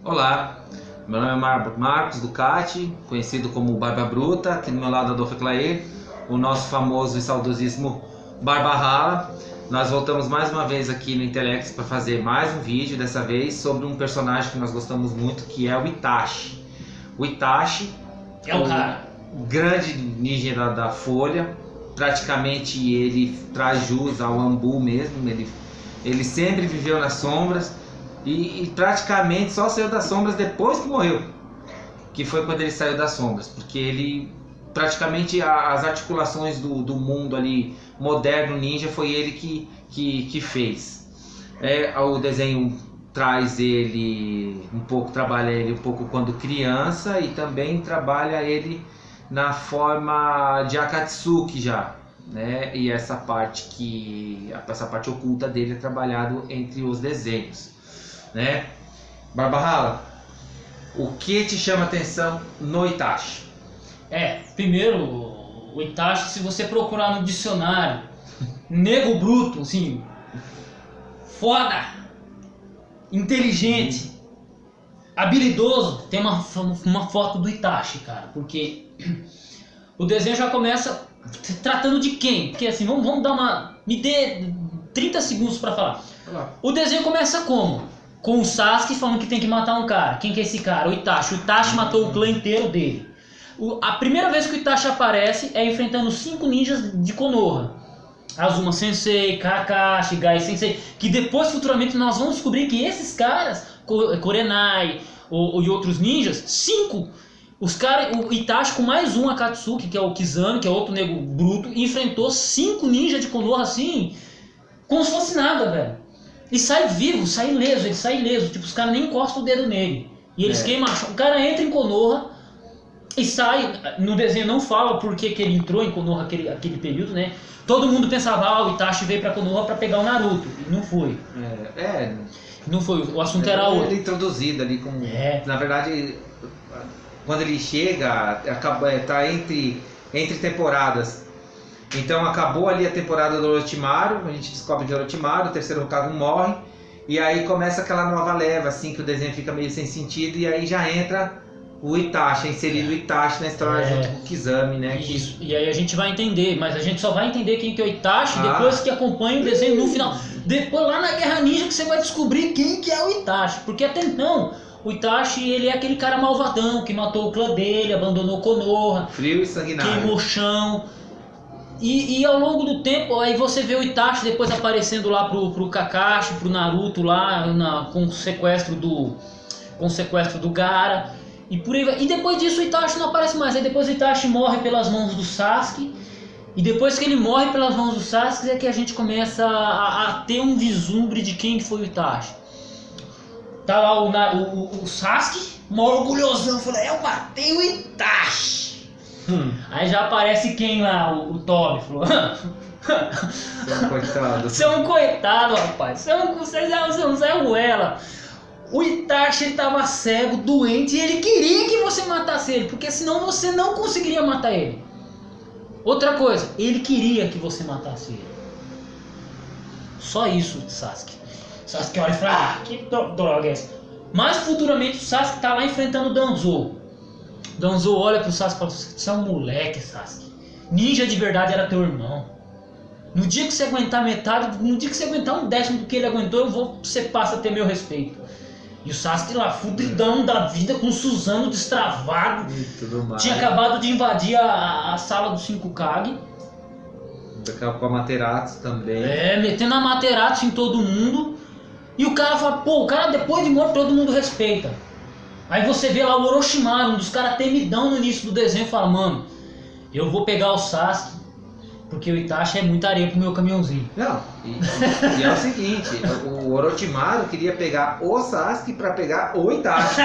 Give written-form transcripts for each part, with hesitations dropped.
Olá, meu nome é Marcos Ducati, conhecido como Barba Bruta, aqui do meu lado Adolfo Eclair, o nosso famoso e saudosíssimo Barba Rala. Nós voltamos mais uma vez aqui no Intelex para fazer mais um vídeo, dessa vez sobre um personagem que nós gostamos muito, que é o Itachi. O Itachi é o cara, grande ninja da Folha, praticamente ele traz jus ao Anbu mesmo, ele sempre viveu nas sombras. E praticamente só saiu das sombras depois que morreu, que foi quando ele saiu das sombras, porque ele praticamente as articulações do mundo ali moderno ninja foi ele que fez. O desenho traz ele um pouco, trabalha ele um pouco quando criança e também trabalha ele na forma de Akatsuki já, né? E essa parte oculta dele é trabalhado entre os desenhos. Né? Barba Rala, o que te chama atenção no Itachi? Primeiro, o Itachi, se você procurar no dicionário, nego bruto, assim, foda, inteligente, habilidoso, tem uma foto do Itachi, cara, porque o desenho já começa tratando de quem? Porque assim, vamos dar uma... me dê 30 segundos pra falar. O desenho começa como? Com o Sasuke falando que tem que matar um cara. Quem que é esse cara? O Itachi. O Itachi matou o clã inteiro dele. A primeira vez que o Itachi aparece é enfrentando 5 ninjas de Konoha. Azuma Sensei, Kakashi, Gai Sensei. Que depois, futuramente, nós vamos descobrir que esses caras, Kurenai e outros ninjas, 5. O Itachi com mais um Akatsuki, que é o Kizami, que é outro nego bruto, enfrentou 5 ninjas de Konoha assim, como se fosse nada, velho. E sai vivo, sai ileso, ele sai ileso, tipo, os caras nem encostam o dedo nele. E eles queimam. O cara entra em Konoha e sai. No desenho não fala por que ele entrou em Konoha aquele período, né? Todo mundo pensava, o Itachi veio pra Konoha pra pegar o Naruto. E não foi. Não foi, o assunto era outro. Ele é introduzido ali como... Na verdade, quando ele chega, tá entre temporadas. Então acabou ali a temporada do Orochimaru, a gente descobre de Orochimaru, o terceiro Hokage morre, e aí começa aquela nova leva, assim, que o desenho fica meio sem sentido, e aí já entra o Itachi, inserido o Itachi na história junto com o Kizami, né? Isso, e aí a gente vai entender, mas a gente só vai entender quem que é o Itachi depois que acompanha o desenho no final. Depois lá na Guerra Ninja que você vai descobrir quem que é o Itachi, porque até então... O Itachi, ele é aquele cara malvadão que matou o clã dele, abandonou Konoha, frio e sanguinário, queimou o chão. E ao longo do tempo, aí você vê o Itachi depois aparecendo lá pro Kakashi, pro Naruto lá, com o sequestro do Gaara. E por aí vai. E depois disso o Itachi não aparece mais. Aí depois o Itachi morre pelas mãos do Sasuke. E depois que ele morre pelas mãos do Sasuke é que a gente começa a ter um vislumbre de quem foi o Itachi. Tá lá o Sasuke, mó orgulhosão, falando, eu matei o Itachi. Aí já aparece quem lá, o Toby, falou, você é um coitado. Você é um coitado, rapaz, você é um Zé Ruela. O Itachi, ele tava cego, doente, e ele queria que você matasse ele, porque senão você não conseguiria matar ele. Outra coisa, ele queria que você matasse ele. Só isso, Sasuke. Sasuke olha e fala, que droga é essa? Mas futuramente o Sasuke tá lá enfrentando o Danzou. Danzou olha pro Sasuke e fala, você é um moleque, Sasuke. Ninja de verdade era teu irmão. No dia que você aguentar metade, no dia que você aguentar 1/10 do que ele aguentou, você passa a ter meu respeito. E o Sasuke lá, fudidão da vida, com o Susanoo destravado. Tinha acabado de invadir a sala dos 5 Kage. Com a Materatsu também. Metendo a Materatsu em todo mundo. E o cara fala, o cara depois de morto todo mundo respeita. Aí você vê lá o Orochimaru, um dos caras temidão no início do desenho, fala, mano, eu vou pegar o Sasuke, porque o Itachi é muita areia pro meu caminhãozinho. Não, e é o seguinte, o Orochimaru queria pegar o Sasuke pra pegar o Itachi.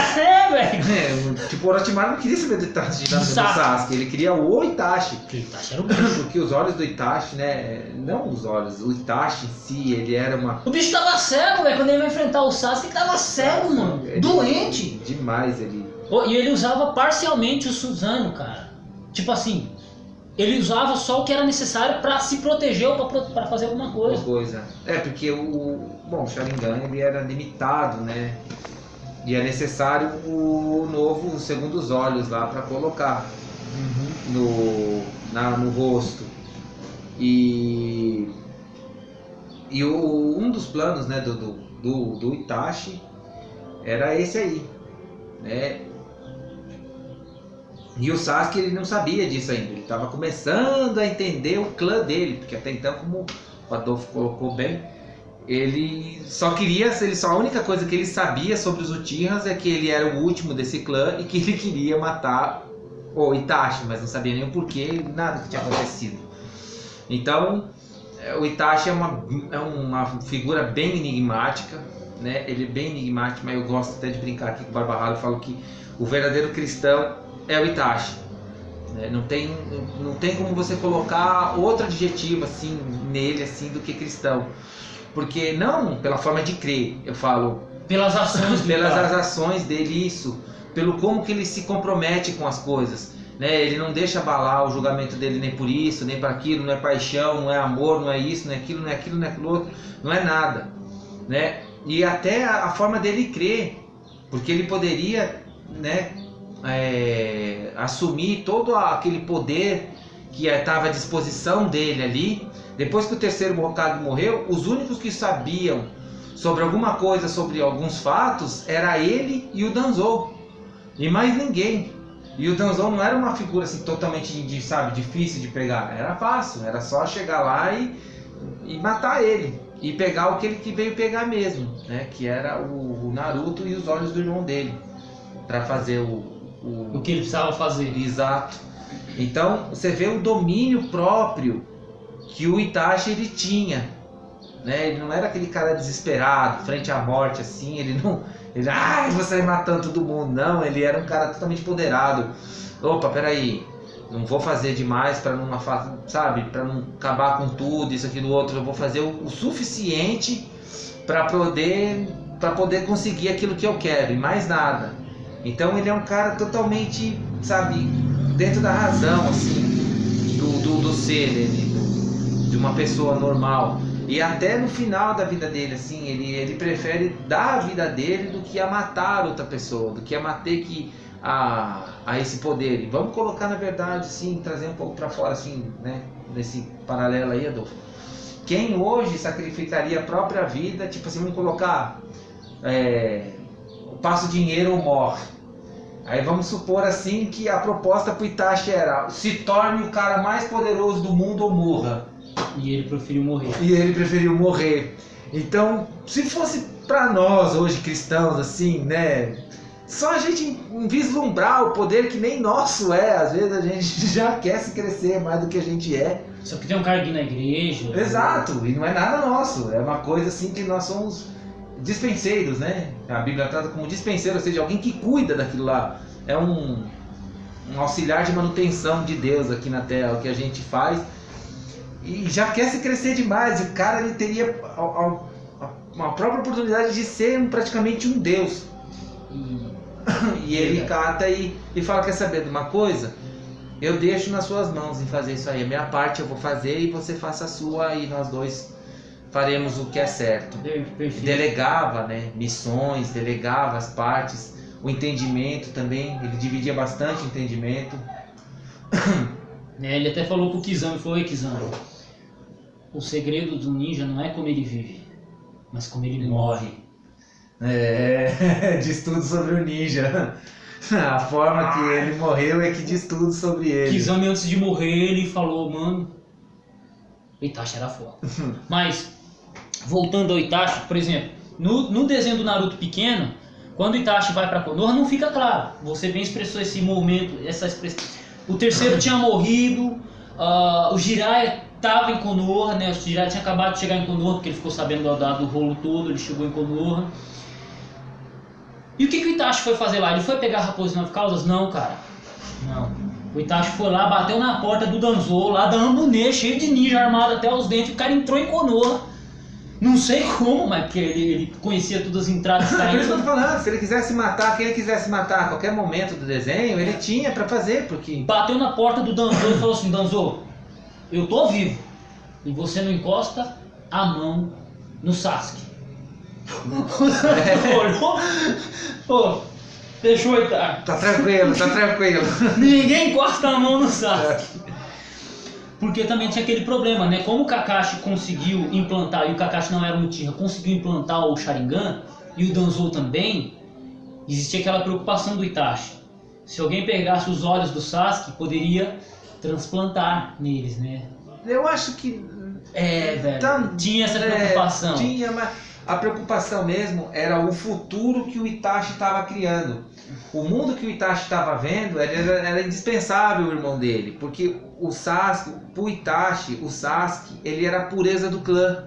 Velho. Tipo, o Orochimaru não queria saber do Itachi, do Sasuke, ele queria o Itachi. Porque o Itachi era o bicho. Porque os olhos do Itachi, né, não os olhos, o Itachi em si, ele era uma... O bicho tava cego, velho, quando ele vai enfrentar o Sasuke, ele tava cego, mano, doente. Demais ele. E ele usava parcialmente o Susanoo, cara. Tipo assim... Ele usava só o que era necessário pra se proteger ou pra fazer alguma coisa. Porque o Sharingan ele era limitado, né? E é necessário o novo, os segundos olhos lá para colocar no rosto. E um dos planos, né, do Itachi era esse aí, né? E o Sasuke ele não sabia disso ainda, ele estava começando a entender o clã dele, porque até então, como o Adolfo colocou bem, a única coisa que ele sabia sobre os Uchihas é que ele era o último desse clã e que ele queria matar o Itachi, mas não sabia nem o porquê, nada que tinha acontecido. Então, o Itachi é uma figura bem enigmática, né? Ele é bem enigmático, mas eu gosto até de brincar aqui com o Barbahara, eu falo que o verdadeiro cristão é o Itachi. Não tem como você colocar outro adjetivo assim nele assim do que cristão. Porque não pela forma de crer, eu falo pelas ações pelas ações dele, isso, pelo como que ele se compromete com as coisas, né? Ele não deixa abalar o julgamento dele nem por isso, nem para aquilo, não é paixão, não é amor, não é isso, não é aquilo, não é aquilo, não é aquilo outro, não é nada, né? E até a forma dele crer, porque ele poderia, né, assumir todo aquele poder que estava à disposição dele ali. Depois que o terceiro Hokage morreu, os únicos que sabiam sobre alguma coisa, sobre alguns fatos, era ele e o Danzou, e mais ninguém. E o Danzou não era uma figura assim totalmente, difícil de pegar, era fácil, era só chegar lá e matar ele, e pegar o que ele veio pegar mesmo, né? Que era o Naruto e os olhos do irmão dele, para fazer o que ele precisava fazer. Exato. Então você vê o domínio próprio que o Itachi ele tinha, né? Ele não era aquele cara desesperado frente à morte assim, ele vou sair matando todo mundo, não, ele era um cara totalmente empoderado. Opa, peraí, não vou fazer demais para não, para não acabar com tudo, isso, aquilo, outro, eu vou fazer o suficiente para poder conseguir aquilo que eu quero e mais nada. Então ele é um cara totalmente, dentro da razão, assim, do ser dele, de uma pessoa normal. E até no final da vida dele, assim, ele prefere dar a vida dele do que a matar outra pessoa, do que a manter a esse poder. E vamos colocar, na verdade, assim, trazer um pouco para fora, assim, né, nesse paralelo aí, Adolfo. Quem hoje sacrificaria a própria vida, tipo assim, vamos colocar, passa o dinheiro ou morre. Aí vamos supor assim que a proposta pro Itachi era: se torne o cara mais poderoso do mundo ou morra. E ele preferiu morrer. Então, se fosse para nós hoje cristãos assim, né, só a gente vislumbrar o poder que nem nosso é, às vezes a gente já quer se crescer mais do que a gente é. Só que tem um carguinho na igreja. Exato, e não é nada nosso, é uma coisa assim que nós somos dispenseiros, né? A Bíblia trata como dispenseiro, ou seja, alguém que cuida daquilo lá. É um auxiliar de manutenção de Deus aqui na Terra, o que a gente faz. E já quer se crescer demais. E o cara ele teria uma própria oportunidade de ser praticamente um Deus. E ele cata e fala: quer saber de uma coisa? Eu deixo nas suas mãos em fazer isso aí. A minha parte eu vou fazer e você faça a sua, e nós dois faremos o que é certo. Delegava, né, missões, delegava as partes, o entendimento também, ele dividia bastante o entendimento. Ele até falou pro Kizami, falou: Kizami, o segredo do ninja não é como ele vive, mas como ele morre. Diz tudo sobre o ninja. A forma que ele morreu é que diz tudo sobre ele. Kizami, antes de morrer, ele falou: mano, o Itachi era foda. Mas voltando ao Itachi, por exemplo, no desenho do Naruto pequeno, quando o Itachi vai pra Konoha, não fica claro. Você bem expressou esse momento, essa expressão. O terceiro tinha morrido, o Jiraiya estava em Konoha, né? O Jiraiya tinha acabado de chegar em Konoha, porque ele ficou sabendo do rolo todo, ele chegou em Konoha. E o que o Itachi foi fazer lá? Ele foi pegar a Raposa de 9 Caudas? Não, cara. Não. O Itachi foi lá, bateu na porta do Danzou, lá da Ambunê, cheio de ninja armado até os dentes. O cara entrou em Konoha. Não sei como, mas porque ele conhecia todas as entradas e Por isso que eu tô saídas. falando, se ele quisesse matar, quem ele quisesse matar a qualquer momento do desenho, ele tinha pra fazer, porque... Bateu na porta do Danzou e falou assim: Danzou, eu tô vivo e você não encosta a mão no Sasuke. Olhou, pô, fechou o Itachi. Tá tranquilo, tá tranquilo. Ninguém encosta a mão no Sasuke. Porque também tinha aquele problema, né? Como o Kakashi conseguiu implantar, e o Kakashi não era um Uchiha, conseguiu implantar o Sharingan, e o Danzou também, existia aquela preocupação do Itachi. Se alguém pegasse os olhos do Sasuke, poderia transplantar neles, né? Eu acho que... velho. Tinha essa preocupação. Tinha, mas a preocupação mesmo era o futuro que o Itachi estava criando. O mundo que o Itachi estava vendo era indispensável o irmão dele, porque o Sasuke, pro Itachi, o Sasuke, ele era a pureza do clã.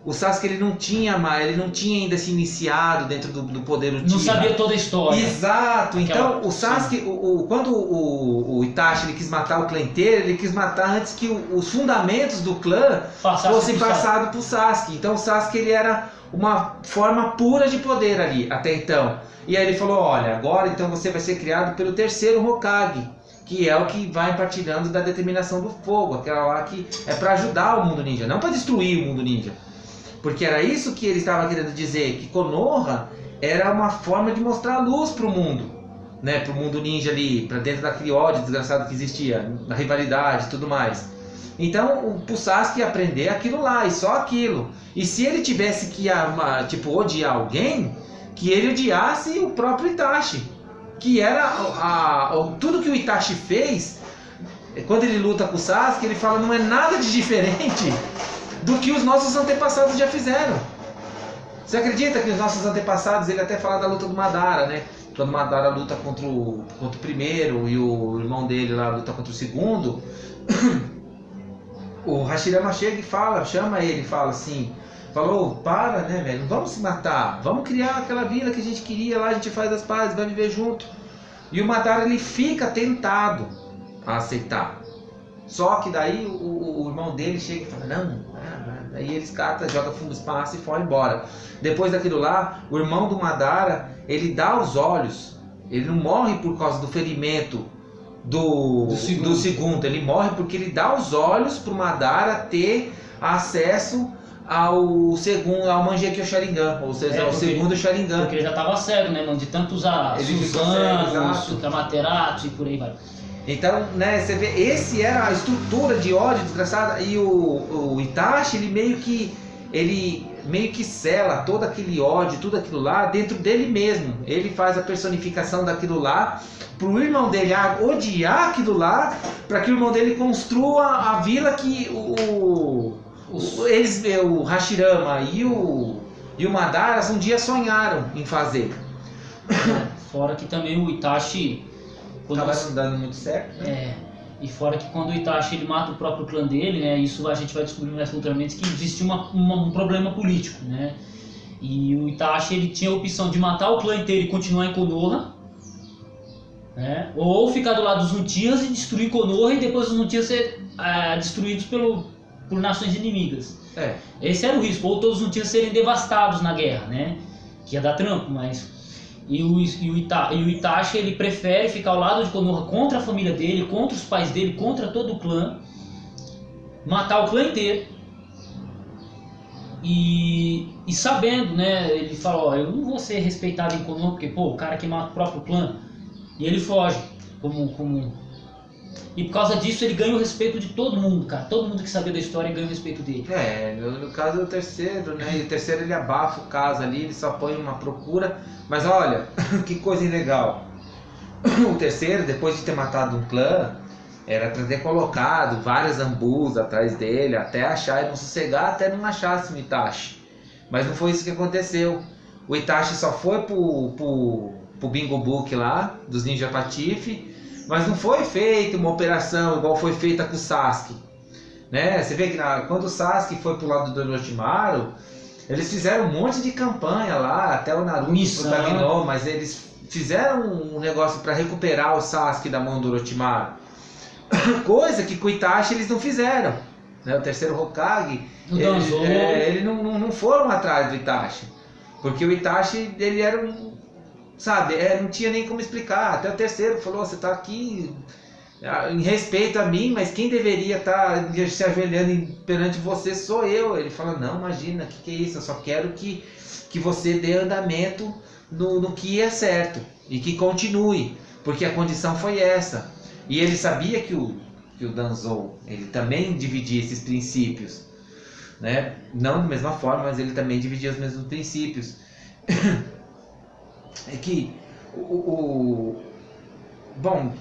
O Sasuke ele não tinha ainda se iniciado dentro do poder Uchiha. Não sabia toda a história. Exato. Então o Sasuke, quando o Itachi ele quis matar o clã inteiro, ele quis matar antes que os fundamentos do clã fossem passados para o Sasuke. Então o Sasuke ele era uma forma pura de poder ali até então. E aí ele falou, olha, agora então você vai ser criado pelo terceiro Hokage, que é o que vai partilhando da determinação do fogo, aquela lá que é para ajudar o mundo ninja, não para destruir o mundo ninja. Porque era isso que ele estava querendo dizer, que Konoha era uma forma de mostrar luz para o mundo, né? Para o mundo ninja ali, para dentro daquele ódio desgraçado que existia, da rivalidade e tudo mais. Então o Sasuke ia aprender aquilo lá, e só aquilo. E se ele tivesse que odiar alguém, que ele odiasse o próprio Itachi. Que era tudo que o Itachi fez, quando ele luta com o Sasuke, ele fala, não é nada de diferente do que os nossos antepassados já fizeram. Você acredita que os nossos antepassados, ele até fala da luta do Madara, né? Quando o Madara luta contra o primeiro e o irmão dele lá luta contra o segundo, o Hashirama chega e chama ele, fala assim, falou, para, né, velho, não vamos se matar, vamos criar aquela vila que a gente queria lá, a gente faz as pazes, vai viver junto. E o Madara, ele fica tentado a aceitar. Só que daí o irmão dele chega e fala, não. Aí eles catam, joga fundo do espaço e foram embora. Depois daquilo lá, o irmão do Madara, ele dá os olhos. Ele não morre por causa do ferimento do segundo. Ele morre porque ele dá os olhos pro Madara ter acesso ao segundo, ao Mangekyo Sharingan, ou seja, ao segundo Sharingan. Porque ele já estava cego, né, mano? De tanto usar Susanoo, Amaterasu e por aí vai. Então, né, você vê, esse era a estrutura de ódio desgraçada, e o Itachi, ele meio que sela todo aquele ódio, tudo aquilo lá dentro dele mesmo. Ele faz a personificação daquilo lá pro irmão dele odiar aquilo lá, para que o irmão dele construa a vila que o Hashirama e o Madara um dia sonharam em fazer. Fora que também o Itachi acaba não dando muito certo, né? E fora que quando o Itachi ele mata o próprio clã dele, né? Isso a gente vai descobrir mais futuramente que existe um problema político, né? E o Itachi ele tinha a opção de matar o clã inteiro e continuar em Konoha, né? Ou ficar do lado dos Uchihas e destruir Konoha e depois os Uchihas ser destruídos por nações inimigas. Esse era o risco, ou todos os Uchihas serem devastados na guerra, né? Que ia dar trampo, mas... E o Itachi ele prefere ficar ao lado de Konoha contra a família dele, contra os pais dele, contra todo o clã, matar o clã inteiro e sabendo, né, ele fala, ó, eu não vou ser respeitado em Konoha porque, pô, o cara que mata o próprio clã, e ele foge, e por causa disso ele ganha o respeito de todo mundo, cara, todo mundo que sabia da história ganha o respeito dele. No caso do terceiro, né, e o terceiro ele abafa o caso ali, ele só põe uma procura, mas olha, que coisa legal, o terceiro, depois de ter matado um clã, era pra ter colocado várias ambus atrás dele, até achar e não sossegar, até não achasse o Itachi, mas não foi isso que aconteceu. O Itachi só foi pro Bingo Book lá, dos Ninja Patife, mas não foi feita uma operação igual foi feita com o Sasuke, né? Você vê que quando o Sasuke foi pro lado do Orochimaru, eles fizeram um monte de campanha lá, até o Naruto protagoninou, mas eles fizeram um negócio para recuperar o Sasuke da mão do Orochimaru, coisa que com o Itachi eles não fizeram, né? O terceiro Hokage, eles não foram atrás do Itachi, porque o Itachi ele era não tinha nem como explicar. Até o terceiro falou, você tá aqui em respeito a mim, mas quem deveria estar se ajoelhando perante você sou eu. Ele fala, não, imagina, que é isso? Eu só quero que você dê andamento no que é certo e que continue, porque a condição foi essa. E ele sabia que o Danzou, ele também dividia esses princípios, né? Não da mesma forma, mas ele também dividia os mesmos princípios. É que bom,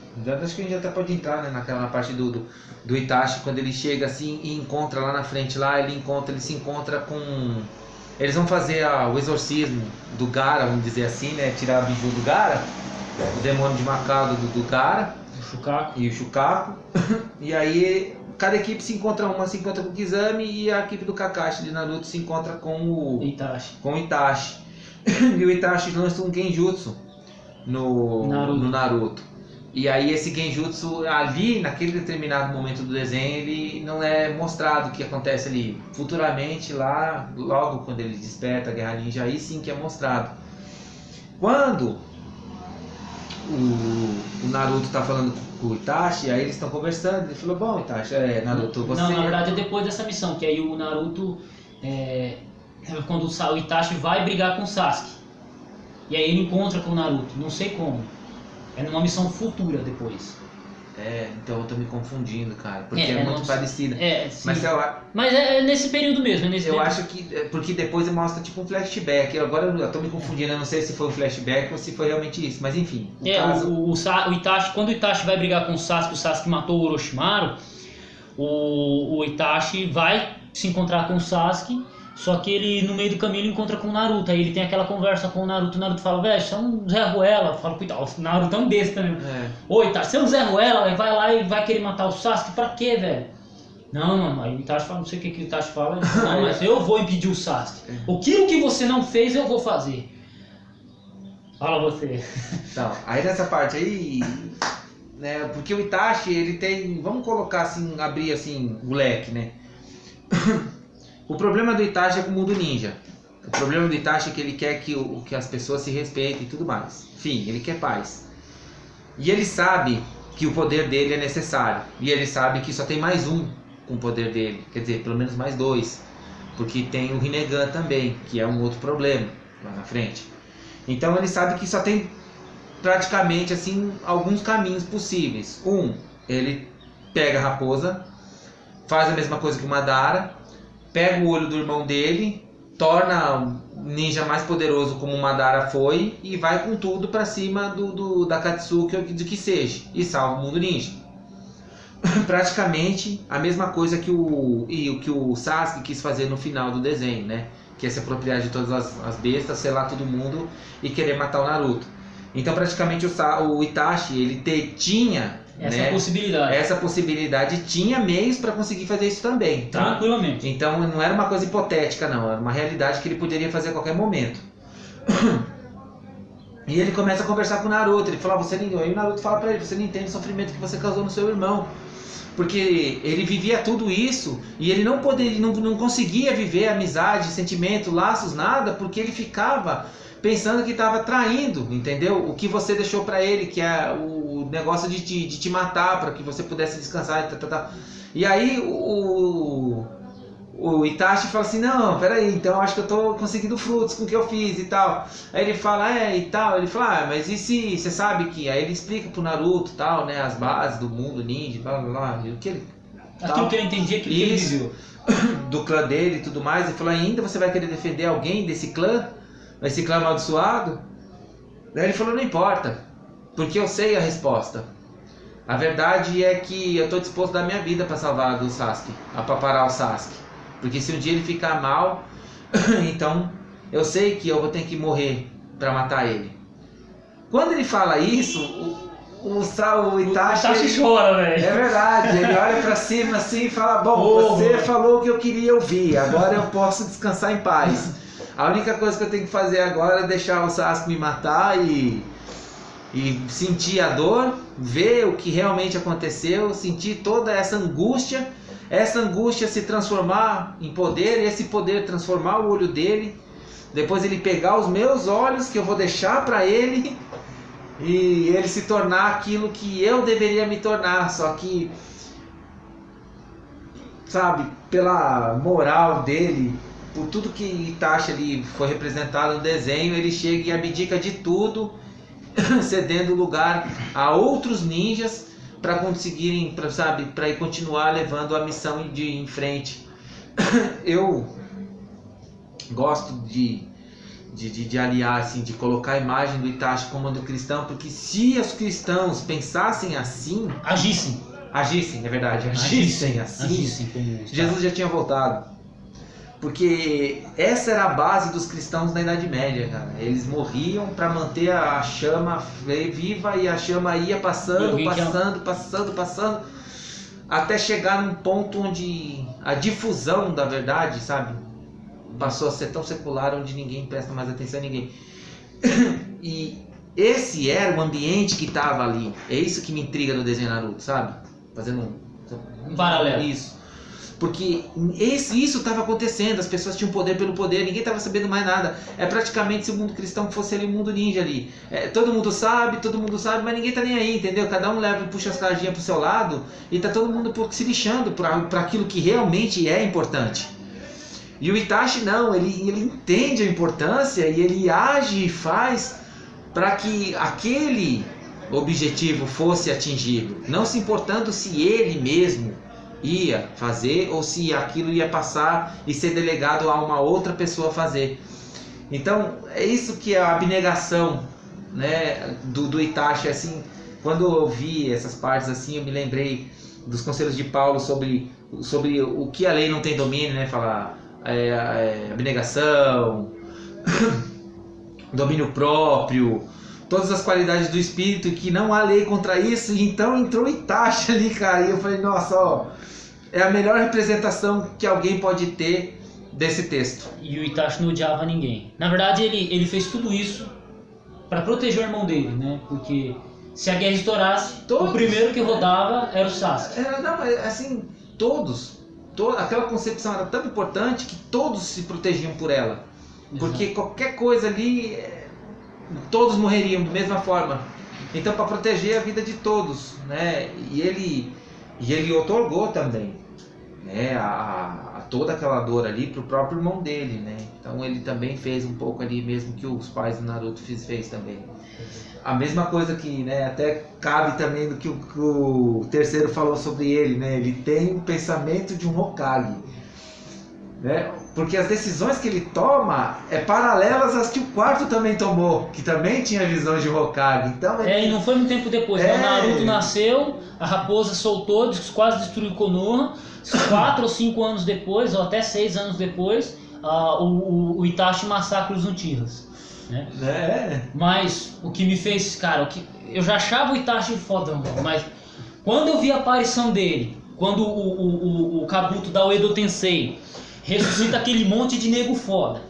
acho que a gente até pode entrar, né, naquela parte do Itachi, quando ele chega assim e encontra lá na frente, lá ele se encontra com... Eles vão fazer o exorcismo do Gaara, vamos dizer assim, né? Tirar a biju do Gaara, o demônio de Macau do Gaara, o Shukaku. E aí cada equipe se encontra, uma se encontra com o Kizami e a equipe do Kakashi de Naruto se encontra com o Itachi. E o Itachi lança um Genjutsu no Naruto. E aí esse Genjutsu ali, naquele determinado momento do desenho, ele não é mostrado o que acontece ali. Futuramente lá, logo quando ele desperta a Guerra Ninja, aí sim que é mostrado. Quando o Naruto tá falando com o Itachi, aí eles estão conversando, ele falou, bom Itachi, Naruto, você... Não, na verdade é depois dessa missão, que aí o Naruto, quando o Itachi vai brigar com o Sasuke. E aí ele encontra com o Naruto, não sei como. É numa missão futura depois. Então eu tô me confundindo, cara, porque é muito parecida. Sim. Mas é nesse período mesmo. Acho que, porque depois mostra tipo um flashback. Agora eu tô me confundindo, eu não sei se foi um flashback ou se foi realmente isso, mas enfim. O Itachi, quando o Itachi vai brigar com o Sasuke matou o Orochimaru, o Itachi vai se encontrar com o Sasuke. Só que ele, no meio do caminho, ele encontra com o Naruto. Aí ele tem aquela conversa com o Naruto fala, velho, você é um Zé Ruela. Fala, cuidado, o Naruto é um besta mesmo. Oi, Itachi, você é um Zé Ruela, vai lá e vai querer matar o Sasuke, pra quê, velho? Não, mano, aí o Itachi fala, não sei o que o Itachi fala. Não, mas eu vou impedir o Sasuke. Aquilo que você não fez, eu vou fazer. Fala você. Então, aí nessa parte aí, né, porque o Itachi, ele tem, vamos colocar assim, abrir assim o leque, né? O problema do Itachi é com o mundo ninja. O problema do Itachi é que ele quer que as pessoas se respeitem e tudo mais. Enfim, ele quer paz. E ele sabe que o poder dele é necessário. E ele sabe que só tem mais um com o poder dele. Quer dizer, pelo menos mais dois. Porque tem o Rinnegan também, que é um outro problema lá na frente. Então ele sabe que só tem praticamente assim alguns caminhos possíveis. Ele pega a raposa, faz a mesma coisa que o Madara, pega o olho do irmão dele, torna o ninja mais poderoso como o Madara foi e vai com tudo pra cima da Katsuki ou de que seja e salva o mundo ninja. Praticamente a mesma coisa que o Sasuke quis fazer no final do desenho, né? Que é se apropriar de todas as bestas, selar todo mundo e querer matar o Naruto. Então praticamente o Itachi ele tinha essa possibilidade, tinha meios para conseguir fazer isso também, tá? Tranquilamente. Então não era uma coisa hipotética, não, era uma realidade que ele poderia fazer a qualquer momento. E ele começa a conversar com o Naruto, ele fala, aí o Naruto fala para ele, você não entende o sofrimento que você causou no seu irmão. Porque ele vivia tudo isso e ele não conseguia viver amizade, sentimento, laços, nada, porque ele ficava pensando que estava traindo, entendeu? O que você deixou para ele, que é o negócio de te matar para que você pudesse descansar. E aí o Itachi fala assim, não, peraí, então acho que eu tô conseguindo frutos com o que eu fiz e tal. Aí ele fala, e tal, ele fala, mas e se você sabe que... Aí ele explica pro Naruto e tal, né, as bases do mundo ninja, blá blá blá, o que ele... Aquilo que ele entendia, aquilo que ele viveu. Do clã dele e tudo mais, ele falou, ainda você vai querer defender alguém desse clã? Esse clã amaldiçoado? Daí ele falou, não importa, porque eu sei a resposta. A verdade é que eu tô disposto a dar minha vida para salvar o Sasuke, para parar o Sasuke. Porque se um dia ele ficar mal, então eu sei que eu vou ter que morrer para matar ele. Quando ele fala isso, o Itachi chora, velho. É verdade, ele olha para cima assim e fala, bom, você falou o que eu queria ouvir, agora eu posso descansar em paz. A única coisa que eu tenho que fazer agora é deixar o Sasuke me matar e sentir a dor, ver o que realmente aconteceu, sentir toda essa angústia se transformar em poder, e esse poder transformar o olho dele, depois ele pegar os meus olhos que eu vou deixar para ele e ele se tornar aquilo que eu deveria me tornar, só que, sabe, pela moral dele, por tudo que Itachi ali foi representado no desenho, ele chega e abdica de tudo, cedendo lugar a outros ninjas para conseguirem, para ir continuar levando a missão em frente. Eu gosto de aliar, assim, de colocar a imagem do Itachi como do cristão, porque se os cristãos pensassem assim, agissem, é verdade, agissem assim, como Jesus já tinha voltado. Porque essa era a base dos cristãos na Idade Média, cara. Eles morriam para manter a chama viva, e a chama ia passando, até chegar num ponto onde a difusão da verdade, sabe, passou a ser tão secular, onde ninguém presta mais atenção a ninguém. E esse era o ambiente que estava ali. É isso que me intriga no desenho Naruto, sabe? Fazendo um paralelo. Isso. Porque isso estava acontecendo, as pessoas tinham poder pelo poder, ninguém estava sabendo mais nada. É praticamente se o mundo cristão fosse ali o mundo ninja ali. Todo mundo sabe, mas ninguém tá nem aí, entendeu? Cada um leva e puxa as cardinhas pro seu lado, e tá todo mundo se lixando para aquilo que realmente é importante. E o Itachi não, ele entende a importância, e ele age e faz para que aquele objetivo fosse atingido, não se importando se ele mesmo ia fazer ou se aquilo ia passar e ser delegado a uma outra pessoa fazer. Então é isso que é a abnegação, né, do Itachi. Assim, quando eu vi essas partes assim, eu me lembrei dos conselhos de Paulo sobre o que a lei não tem domínio, né? Falar abnegação, domínio próprio, todas as qualidades do espírito, e que não há lei contra isso. E então entrou o Itachi ali, cara, e eu falei, nossa, ó, é a melhor representação que alguém pode ter desse texto. E o Itachi não odiava ninguém. Na verdade, ele fez tudo isso para proteger o irmão dele, né? Porque se a guerra estourasse, o primeiro que rodava era o Sasuke. Não, assim, aquela concepção era tão importante que todos se protegiam por ela. Porque qualquer coisa ali, todos morreriam da mesma forma. Então, para proteger a vida de todos, né? E ele otorgou também, né, a toda aquela dor ali pro próprio irmão dele, né? Então ele também fez um pouco ali, mesmo que os pais do Naruto fez também. A mesma coisa que, né, até cabe também do que o terceiro falou sobre ele, né? Ele tem o pensamento de um Hokage, né? Porque as decisões que ele toma paralelas às que o quarto também tomou, que também tinha visão de Hokage. Então, e não foi muito tempo depois, né? O Naruto nasceu, a raposa soltou, quase destruiu Konoha. 4 ou 5 anos depois, ou até 6 anos depois, o Itachi massacra os Uchihas, né? Mas o que me fez, cara, eu já achava o Itachi fodão, mas quando eu vi a aparição dele, quando o Kabuto da Uedo Tensei ressuscita aquele monte de nego foda,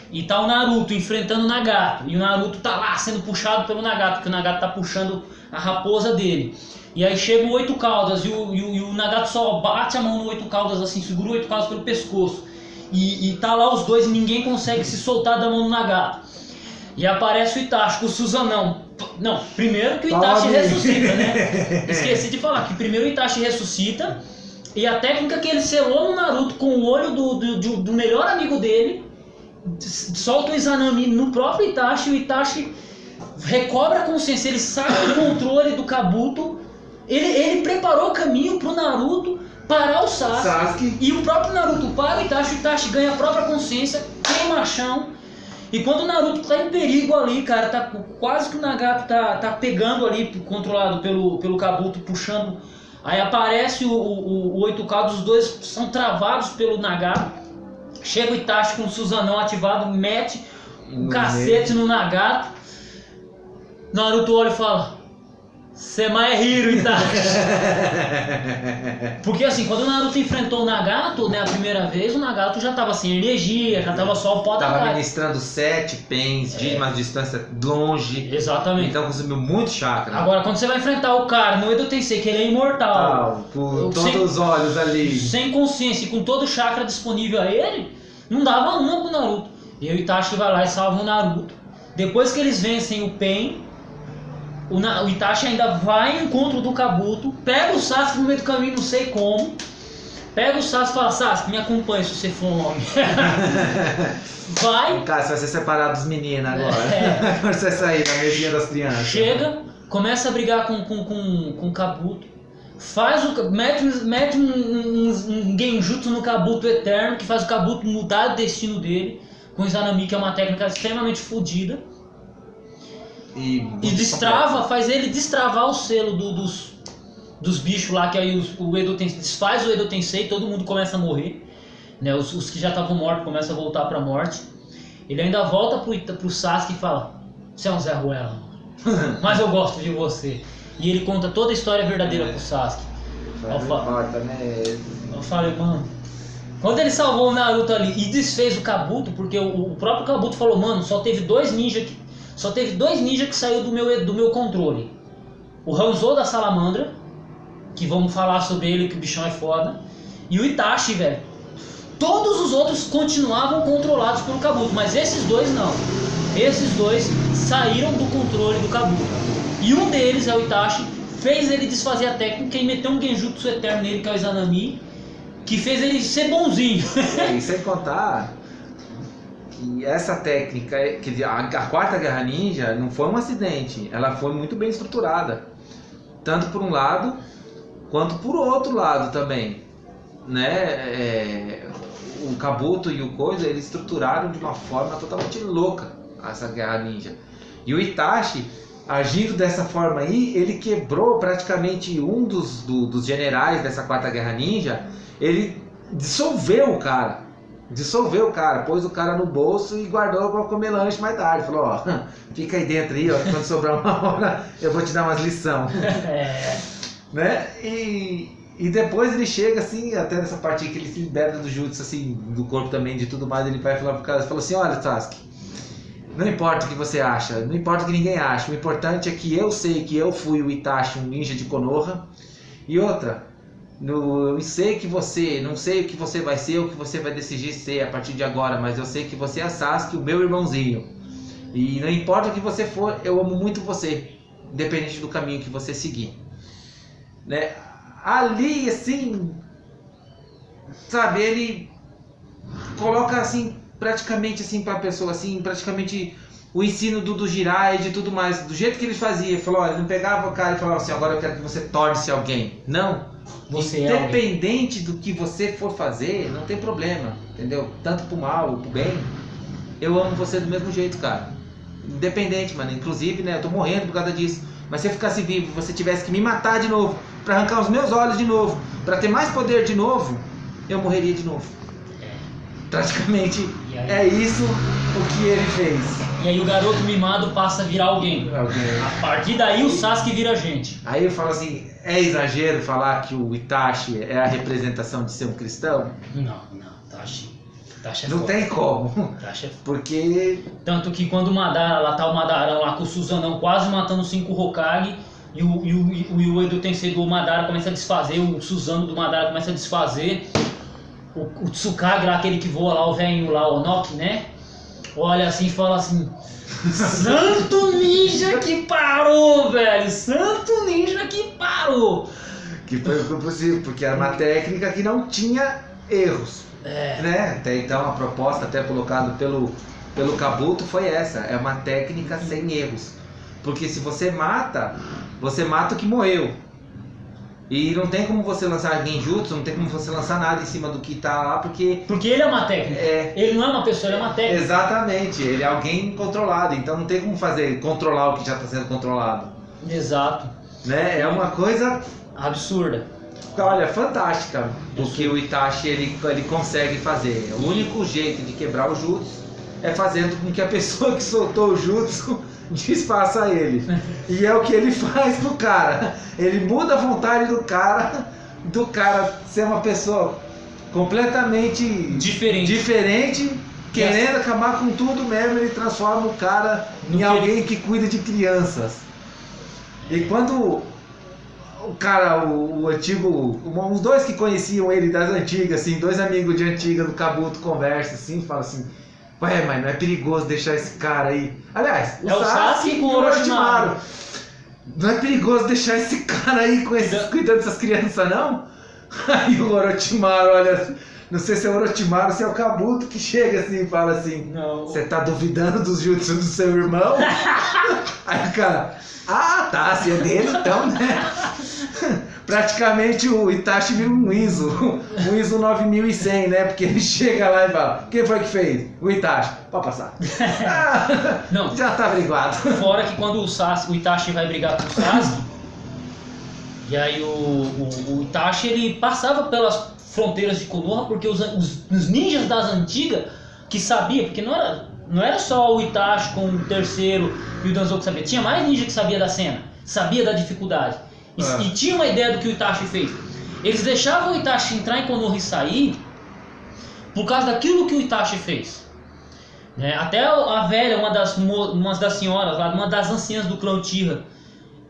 e tá o Naruto enfrentando o Nagato, e o Naruto tá lá sendo puxado pelo Nagato, porque o Nagato tá puxando a raposa dele. E aí chega o Oito Caudas, e o Nagato só bate a mão no Oito Caudas, assim, segura o Oito Caudas pelo pescoço. E tá lá os dois e ninguém consegue se soltar da mão do Nagato. E aparece o Itachi com o Susanão. Não, primeiro que o Itachi ressuscita, né? Esqueci de falar que primeiro o Itachi ressuscita, e a técnica que ele selou no Naruto com o olho do melhor amigo dele, solta o Izanami no próprio Itachi, e o Itachi recobra a consciência, ele sai do controle do Kabuto. Ele preparou o caminho pro Naruto parar o Sasuke. E o próprio Naruto para o Itachi ganha a própria consciência, queima a chão. E quando o Naruto tá em perigo ali, cara, tá quase que o Nagato tá pegando ali, controlado pelo Kabuto, puxando. Aí aparece o Oito Caudas, os dois são travados pelo Nagato. Chega o Itachi com o Susanão ativado, mete um cacete no Nagato. Naruto olha e fala: Sema é Hiro, Itachi. Porque assim, quando o Naruto enfrentou o Nagato, né, a primeira vez, o Nagato já tava sem energia, já tava só o pó da cara. Tava ministrando 7 pens de uma distância longe. Exatamente. Então consumiu muito chakra. Agora, quando você vai enfrentar o cara no Edo Tensei, que ele é imortal, com todos os olhos ali, sem consciência e com todo o chakra disponível a ele, não dava uma pro Naruto. E o Itachi vai lá e salva o Naruto. Depois que eles vencem o Pain, o Itachi ainda vai em encontro do Kabuto, pega o Sasuke no meio do caminho, não sei como. Pega o Sasuke e fala, Sasuke, me acompanha se você for um homem. Vai. Cara, você vai ser separado dos meninos agora. Agora você vai sair da mesinha das crianças. Chega, começa a brigar com o Kabuto. Mete um genjutsu no Kabuto eterno, que faz o Kabuto mudar o destino dele. Com o Izanami, que é uma técnica extremamente fodida. E destrava, faz ele destravar o selo dos bichos lá, que aí o Edo Tensei desfaz o Edo Tensei, todo mundo começa a morrer, né? Os que já estavam mortos começam a voltar pra morte. Ele ainda volta pro Sasuke e fala, você é um Zé Ruela, mas eu gosto de você. E ele conta toda a história verdadeira pro Sasuke. Eu falei, mano, quando ele salvou o Naruto ali e desfez o Kabuto, porque o próprio Kabuto falou, mano, só teve dois ninjas que saiu do meu controle. O Hanzo da Salamandra, que vamos falar sobre ele, que o bichão é foda, e o Itachi, velho. Todos os outros continuavam controlados pelo Kabuto, mas esses dois não. Esses dois saíram do controle do Kabuto. E um deles, é o Itachi, fez ele desfazer a técnica e meteu um genjutsu eterno nele, que é o Izanami, que fez ele ser bonzinho. E sem contar que essa técnica, a quarta guerra ninja, não foi um acidente, ela foi muito bem estruturada. Tanto por um lado, quanto por outro lado também. Né? O Kabuto e o Coisa, eles estruturaram de uma forma totalmente louca essa guerra ninja. E o Itachi, agindo dessa forma aí, ele quebrou praticamente um dos generais dessa quarta guerra ninja. Ele dissolveu o cara, pôs o cara no bolso e guardou para comer lanche mais tarde. Falou, ó, fica aí dentro aí, ó, quando sobrar uma hora eu vou te dar umas lições. Né? E depois ele chega assim, até nessa parte que ele se liberta do jutsu, assim, do corpo também, de tudo mais, ele vai falar pro cara, fala assim, olha, Sasuke, não importa o que você acha, não importa o que ninguém acha, o importante é que eu sei que eu fui o Itachi, um ninja de Konoha, e outra, eu sei que você, não sei o que você vai ser, o que você vai decidir ser a partir de agora, mas eu sei que você é Sasuke, o meu irmãozinho, e não importa o que você for, eu amo muito você, independente do caminho que você seguir. Né? Ali, assim, sabe, ele coloca assim, praticamente assim pra pessoa, assim, praticamente o ensino do Jiraiya e de tudo mais, do jeito que ele fazia. Ele falou, olha, ele não pegava o cara e falava assim, agora eu quero que você torne-se alguém. Não, você independente do que você for fazer, não tem problema, entendeu? Tanto pro mal ou pro bem, eu amo você do mesmo jeito, cara. Independente, mano, inclusive, né, eu tô morrendo por causa disso. Mas se eu ficasse vivo e você tivesse que me matar de novo, pra arrancar os meus olhos de novo, pra ter mais poder de novo, eu morreria de novo. Praticamente é isso o que ele fez. E aí o garoto mimado passa a virar alguém. A partir daí o Sasuke vira gente. Aí eu falo assim, é exagero falar que o Itachi é a representação de ser um cristão? Não, Itachi é não foda. Tem como. Itachi é foda. Porque... Tanto que quando o Madara, lá tá o Madarão lá com o Susanão quase matando 5 Hokage, e o Edo Tensei do Madara começa a desfazer, o Susanoo do Madara começa a desfazer, o Tsukage lá, aquele que voa lá, o velhinho lá, o Noki, né? Olha assim e fala assim, santo ninja que parou, velho, santo ninja que parou. Que foi possível, porque era uma técnica que não tinha erros. Né? Até então a proposta até colocada pelo Kabuto foi essa, é uma técnica sem erros. Porque se você mata o que morreu. E não tem como você lançar genjutsu, não tem como você lançar nada em cima do que tá lá, porque ele é uma técnica. Ele não é uma pessoa, ele é uma técnica. Exatamente, ele é alguém controlado, então não tem como controlar o que já está sendo controlado. Exato. Né? É uma coisa absurda. Olha, fantástica o que o Itachi ele consegue fazer. O único jeito de quebrar o jutsu é fazendo com que a pessoa que soltou o jutsu desfaça ele. E é o que ele faz pro cara. Ele muda a vontade do cara ser uma pessoa completamente diferente, querendo acabar com tudo mesmo. Ele transforma o cara em alguém que cuida de crianças. E quando o cara, o antigo, os dois que conheciam ele das antigas, assim, dois amigos de antiga do Kabuto conversam assim, falam assim, mas não é perigoso deixar esse cara aí. Aliás, o Sasuke com o Orochimaru. não é perigoso deixar esse cara aí cuidando dessas crianças, não? Aí o Orochimaru olha, não sei se é o Orochimaru ou se é o Kabuto que chega assim e fala assim, Não. você tá duvidando dos jutsu do seu irmão? Aí o cara, tá, se é dele então, né? Praticamente o Itachi vira um Iso 9100, né? Porque ele chega lá e fala, quem foi que fez? O Itachi, pode passar. Não. Já tá averiguado. Fora que quando o Itachi vai brigar com o Sasuke, e aí o Itachi ele passava pelas fronteiras de Konoha porque os ninjas das antigas que sabiam, porque não era só o Itachi com o terceiro e o Danzou que sabia, tinha mais ninja que sabia da cena, sabia da dificuldade. E tinha uma ideia do que o Itachi fez. Eles deixavam o Itachi entrar em Konoha e sair por causa daquilo que o Itachi fez. Né? Até a velha, uma das senhoras lá, uma das anciãs do clã Uchiha,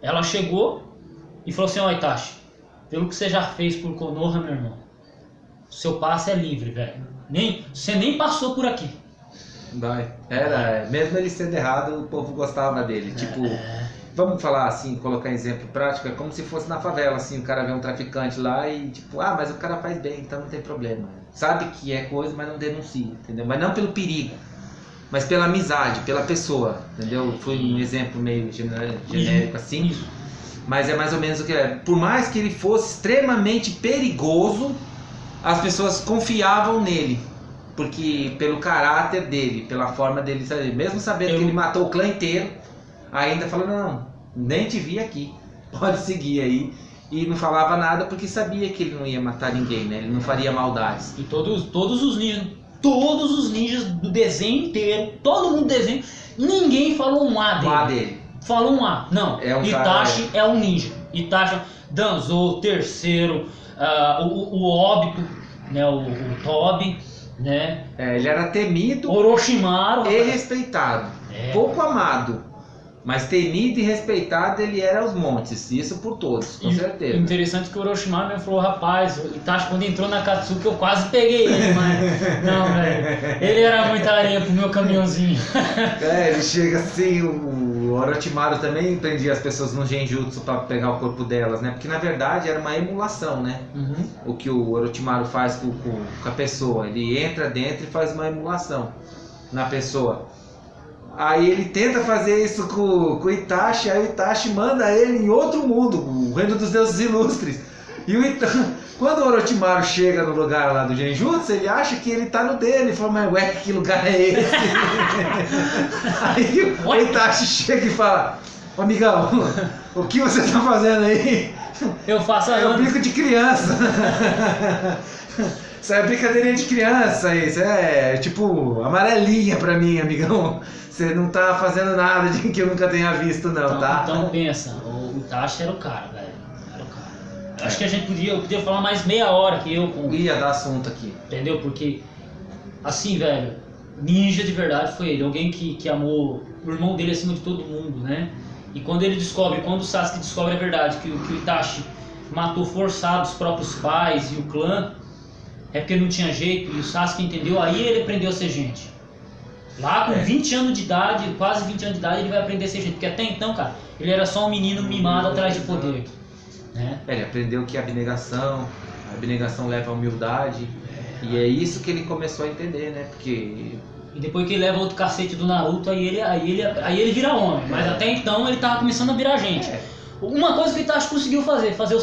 ela chegou e falou assim, ó Itachi, pelo que você já fez por Konoha, meu irmão, seu passe é livre, velho. Você nem passou por aqui. Mesmo ele sendo errado, o povo gostava dele. Tipo, vamos falar assim, colocar em exemplo prático, é como se fosse na favela, assim, o cara vê um traficante lá e tipo, mas o cara faz bem, então não tem problema. Sabe que é coisa, mas não denuncia, entendeu? Mas não pelo perigo, mas pela amizade, pela pessoa, entendeu? Foi um exemplo meio genérico assim. Isso. Mas é mais ou menos o que é. Por mais que ele fosse extremamente perigoso, as pessoas confiavam nele. Porque pelo caráter dele, pela forma dele, mesmo sabendo que ele matou o clã inteiro, ainda falou, não, nem te vi aqui, pode seguir aí. E não falava nada porque sabia que ele não ia matar ninguém, né? Ele não faria maldades. E todos os ninjas do desenho inteiro, todo mundo do desenho, ninguém falou um A dele. Falou um A, não. Itachi é um ninja. Itachi, Danzou, terceiro, o Obito, né? O Tobi, né? Ele era temido, Orochimaru e respeitado. Pouco amado, mas temido e respeitado ele era aos montes. Isso por todos, com certeza. Interessante que o Orochimaru mesmo falou, rapaz, o Itachi quando entrou na Katsuki eu quase peguei ele, mas não, velho. Ele era muita areia pro meu caminhãozinho. Ele chega assim, o Orochimaru também prendia as pessoas no Genjutsu pra pegar o corpo delas, né? Porque na verdade era uma emulação, né? O que o Orochimaru faz com a pessoa. Ele entra dentro e faz uma emulação na pessoa. Aí ele tenta fazer isso com o Itachi, aí o Itachi manda ele em outro mundo, o reino dos deuses ilustres. E quando o Orochimaru chega no lugar lá do Genjutsu, ele acha que ele tá no dele. Ele fala, mas que lugar é esse? Aí o Itachi chega e fala, amigão, o que você tá fazendo aí? Eu faço a Eu brinco de criança. Isso é brincadeirinha de criança, isso é tipo amarelinha pra mim, amigão. Você não tá fazendo nada de que eu nunca tenha visto, não, então, tá? Então pensa, o Itachi era o cara, velho. Era o cara. Acho que a gente podia falar mais meia hora que eu com. Ia dar assunto aqui. Entendeu? Porque, assim, velho, ninja de verdade foi ele. Alguém que amou o irmão dele acima de todo mundo, né? E quando o Sasuke descobre a verdade, que o Itachi matou forçado os próprios pais e o clã, é porque não tinha jeito, e o Sasuke entendeu, aí ele aprendeu a ser gente. Lá com 20 anos de idade, quase 20 anos de idade, ele vai aprender a ser gente. Porque até então, cara, ele era só um menino mimado atrás de poder. Né? Ele aprendeu que a abnegação leva à humildade. E é isso que ele começou a entender, né? Porque... E depois que ele leva outro cacete do Naruto, aí ele vira homem. Mas até então ele tava começando a virar gente. Uma coisa que o Itachi conseguiu fazer o